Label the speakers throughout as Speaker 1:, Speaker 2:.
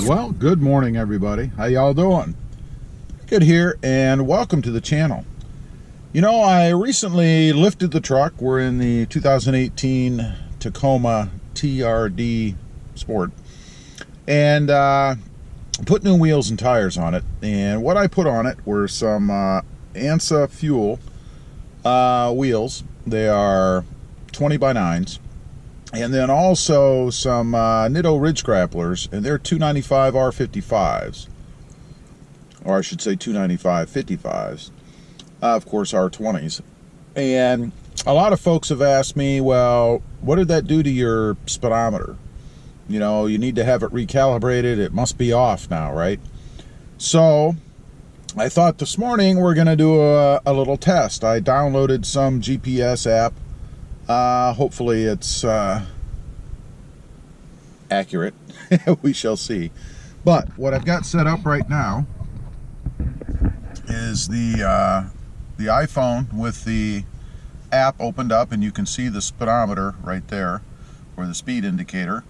Speaker 1: Well, good morning, everybody. How y'all doing? Good here, and welcome to the channel. You know, I recently lifted the truck. We're in the 2018 Tacoma TRD Sport, and put new wheels and tires on it. And what I put on it were some ANSA Fuel wheels. They are 20x9s. And then also some Nitto Ridge Grapplers, and they're 295 R55s. Or I should say 295 55s. Of course, R20s. And a lot of folks have asked me, well, what did that do to your speedometer? You know, you need to have it recalibrated. It must be off now, right? So I thought this morning we're going to do a little test. I downloaded some GPS app. Hopefully it's accurate. We shall see. But what I've got set up right now is the iPhone with the app opened up, and you can see the speedometer right there, or the speed indicator,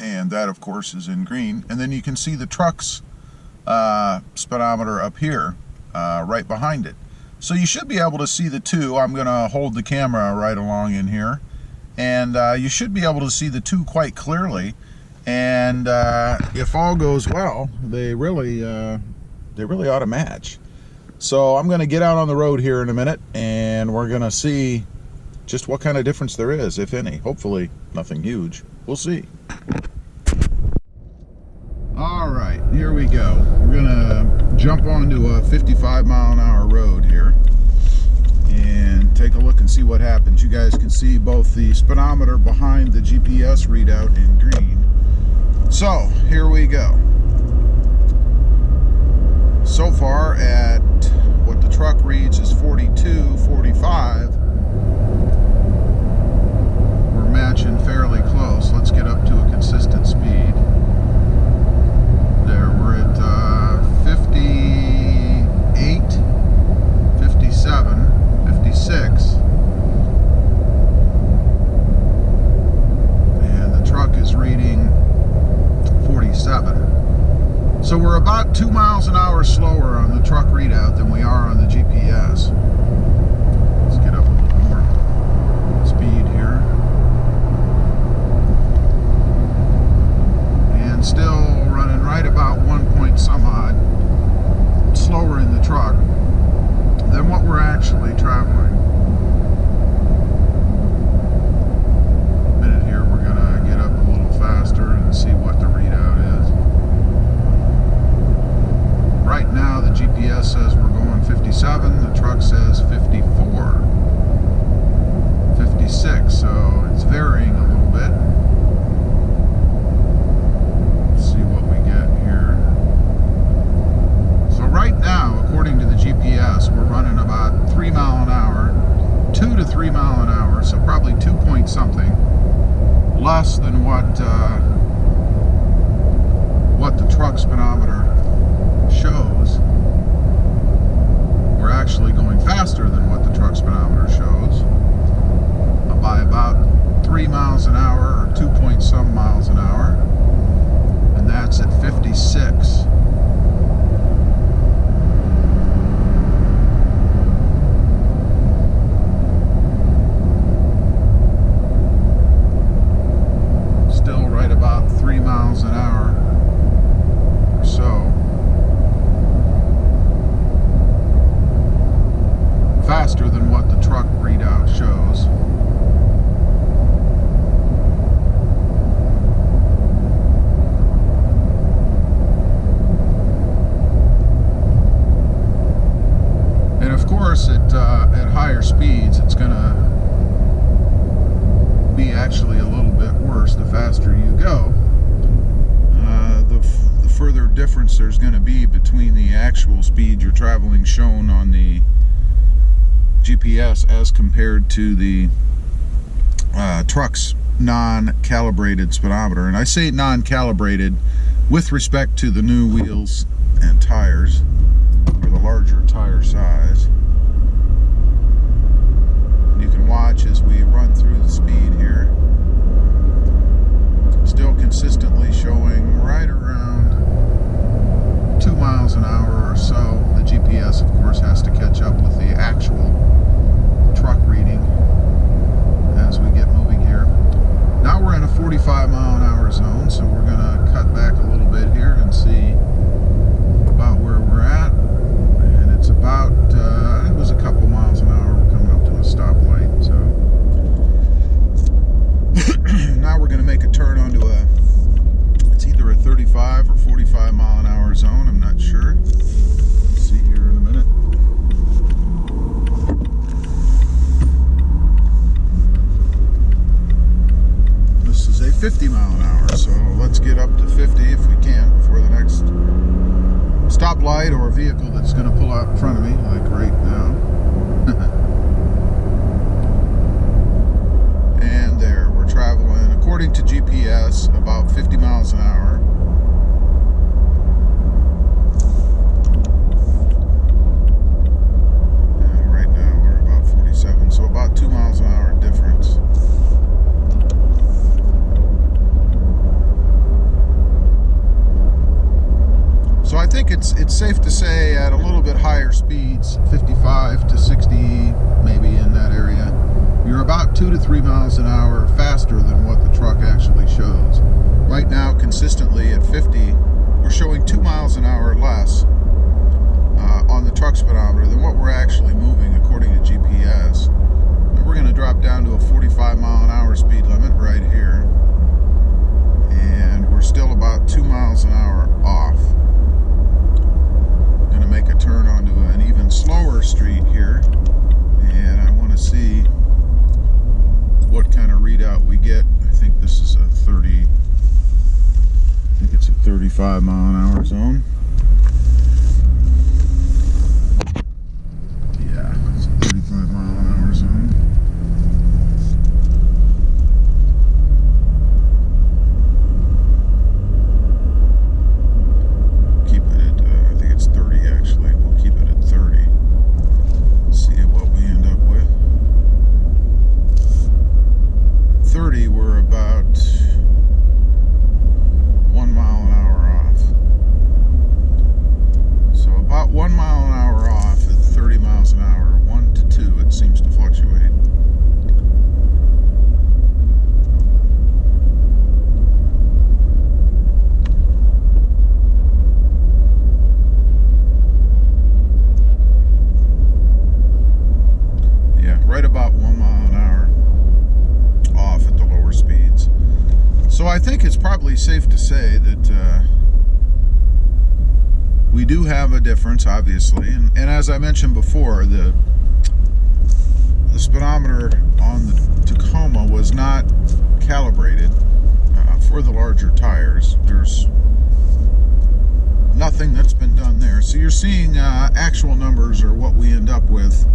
Speaker 1: and that of course is in green. And then you can see the truck's speedometer up here, right behind it. So you should be able to see the two. I'm going to hold the camera right along in here, and you should be able to see the two quite clearly. And if all goes well, they really ought to match. So I'm going to get out on the road here in a minute, and we're going to see just what kind of difference there is, if any. Hopefully nothing huge. We'll see. All right, here we go. We're going to jump onto a 55-mile-an-hour road here and take a look and see what happens. You guys can see both the speedometer behind the GPS readout in green. So, here we go. So far at what the truck reads is 42, 45. We're matching fairly close. Let's get up to a consistent speed. There, we're at 58, 57, 56. And the truck is reading 47. So we're about 2 miles an hour slower on the truck readout than we are on the GPS. Let's get up a little more speed here. And still running right about 1 point some odd slower in the truck than what we're actually traveling. A minute here, we're gonna get up a little faster and see what the readout is. Right now the GPS says we're going 57, the truck says 54, 56, so it's varying a little bit. Let's see what we get here. So right now, according to the GPS, we're running about 3 mile an hour, 2 to 3 mile an hour, so probably 2 point something less than what the truck speedometer shows. We're actually going faster than what the truck speedometer shows by about 3 miles an hour, or 2 point some miles an hour, and that's at 56. Still right about 3 miles an hour or so. Faster than what the truck readout shows. And of course, at higher speeds, it's going to be actually a little bit worse the faster you go. The further difference there's going to be between the actual speed you're traveling shown on the GPS as compared to the truck's non-calibrated speedometer. And I say non-calibrated with respect to the new wheels and tires, or the larger tire size. You can watch as we run through the speed here. Still consistently showing right vehicle that's going to pull out in front of me, like right now. And there, we're traveling, according to GPS, about 50 miles an hour. And right now we're about 47, so about 2 miles an hour difference. So I think it's safe to say at a little bit higher speeds, 55 to 60, maybe in that area, you're about 2 to 3 miles an hour faster than what the truck actually shows. Right now, consistently at 50, we're showing 2 miles an hour less on the truck speedometer than what we're actually moving according to GPS. And we're going to drop down to a 45 mile an hour speed limit right here. And we're still about 2 miles an hour off. Make a turn onto an even slower street here, and I want to see what kind of readout we get. I think this is a 30, I think it's a 35 mile an hour zone. Yeah, it's a 35 mile an hour zone. We're about 1 mile an hour off. So about 1 mile an hour off at 30 miles an hour, 1 to 2 it seems to fluctuate. Yeah, right about 1 mile an hour off at the lower speeds. So I think it's probably safe to say that we do have a difference, obviously, and as I mentioned before, the speedometer on the Tacoma was not calibrated for the larger tires. There's nothing that's been done there. So you're seeing actual numbers or what we end up with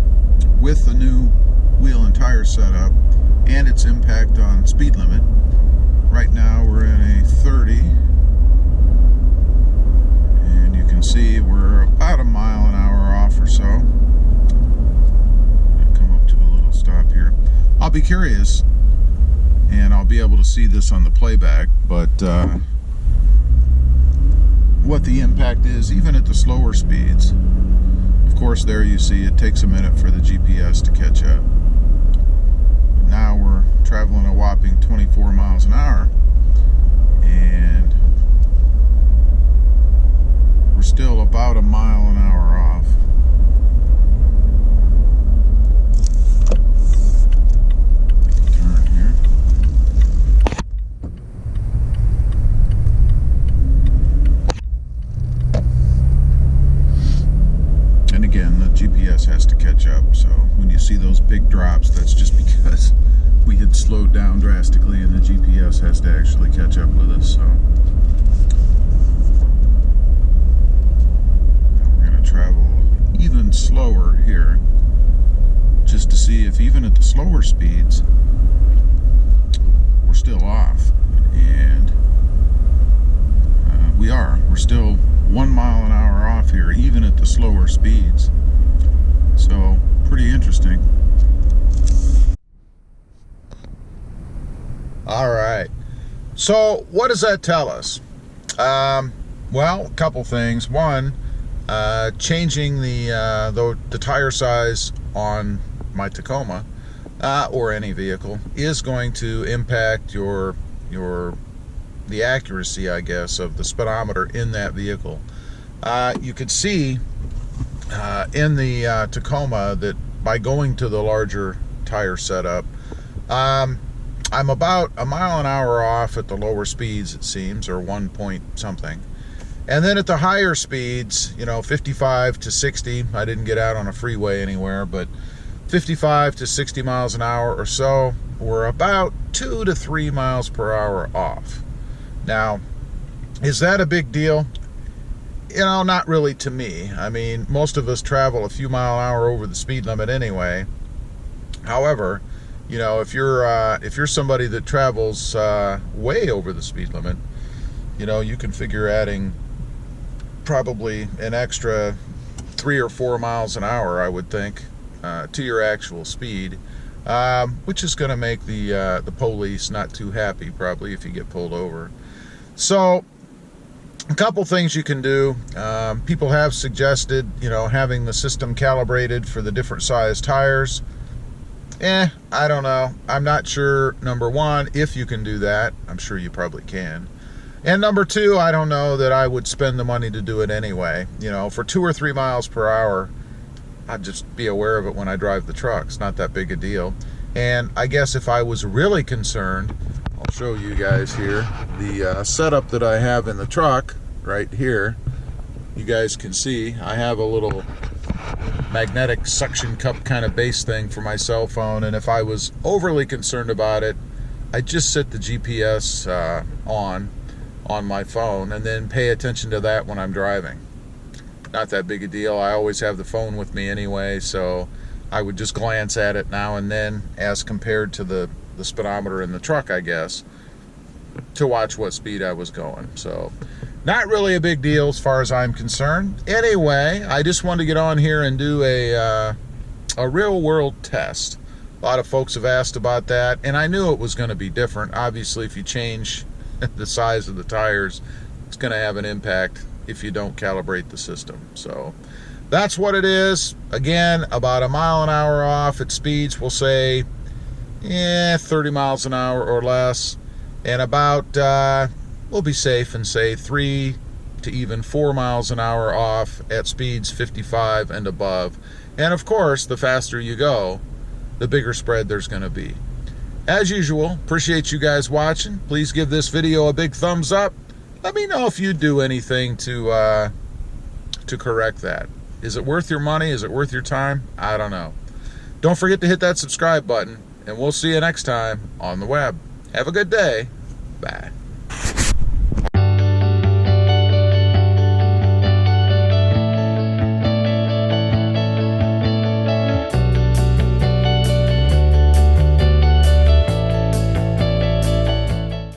Speaker 1: the new wheel and tire setup and its impact on speed limit. Right now we're in a 30, and you can see we're about a mile an hour off or so. I'll come up to a little stop here. I'll be curious, and I'll be able to see this on the playback, but what the impact is even at the slower speeds. Of course, there you see it takes a minute for the GPS to catch up. Now we're traveling a whopping 24 miles an hour, and we're still about a mile an hour off. Make a turn here. And again, the GPS has to catch up, so when you see those big drops, that's just because we had slowed down drastically and the GPS has to actually catch up with us. So now we're going to travel even slower here, just to see if even at the slower speeds we're still off. And we're still 1 mile an hour off here, even at the slower speeds. So pretty interesting. All right, so what does that tell us? Well, a couple things. One, changing the tire size on my Tacoma or any vehicle is going to impact the accuracy, I guess, of the speedometer in that vehicle. You could see in the Tacoma that by going to the larger tire setup, I'm about a mile an hour off at the lower speeds, it seems, or 1 point something. And then at the higher speeds, 55 to 60, I didn't get out on a freeway anywhere, but 55 to 60 miles an hour or so, we're about 2 to 3 miles per hour off. Now, is that a big deal? not really to me. I mean, most of us travel a few mile an hour over the speed limit anyway. However, if you're somebody that travels way over the speed limit, you can figure adding probably an extra 3 or 4 miles an hour, I would think, to your actual speed, which is going to make the police not too happy probably if you get pulled over. So a couple things you can do. People have suggested, having the system calibrated for the different size tires. I don't know. I'm not sure, number one, if you can do that. I'm sure you probably can. And number two, I don't know that I would spend the money to do it anyway. For 2 or 3 miles per hour, I'd just be aware of it when I drive the truck. It's not that big a deal. And I guess if I was really concerned, I'll show you guys here the setup that I have in the truck right here. You guys can see I have a little magnetic suction cup kind of base thing for my cell phone, and if I was overly concerned about it, I'd just set the GPS on my phone and then pay attention to that when I'm driving. Not that big a deal. I always have the phone with me anyway, so I would just glance at it now and then as compared to the speedometer in the truck, I guess, to watch what speed I was going. So not really a big deal as far as I'm concerned. Anyway, I just wanted to get on here and do a real world test. A lot of folks have asked about that, and I knew it was going to be different. Obviously, if you change the size of the tires, it's going to have an impact if you don't calibrate the system. So that's what it is. Again, about 1 mile an hour off at speeds, we'll say 30 miles an hour or less, and about we'll be safe and say 3 to even 4 miles an hour off at speeds 55 and above. And of course, the faster you go, the bigger spread there's going to be. As usual, appreciate you guys watching. Please give this video a big thumbs up. Let me know if you do anything to correct that. Is it worth your money? Is it worth your time? I don't know. Don't forget to hit that subscribe button, and we'll see you next time on the web. Have a good day. Bye.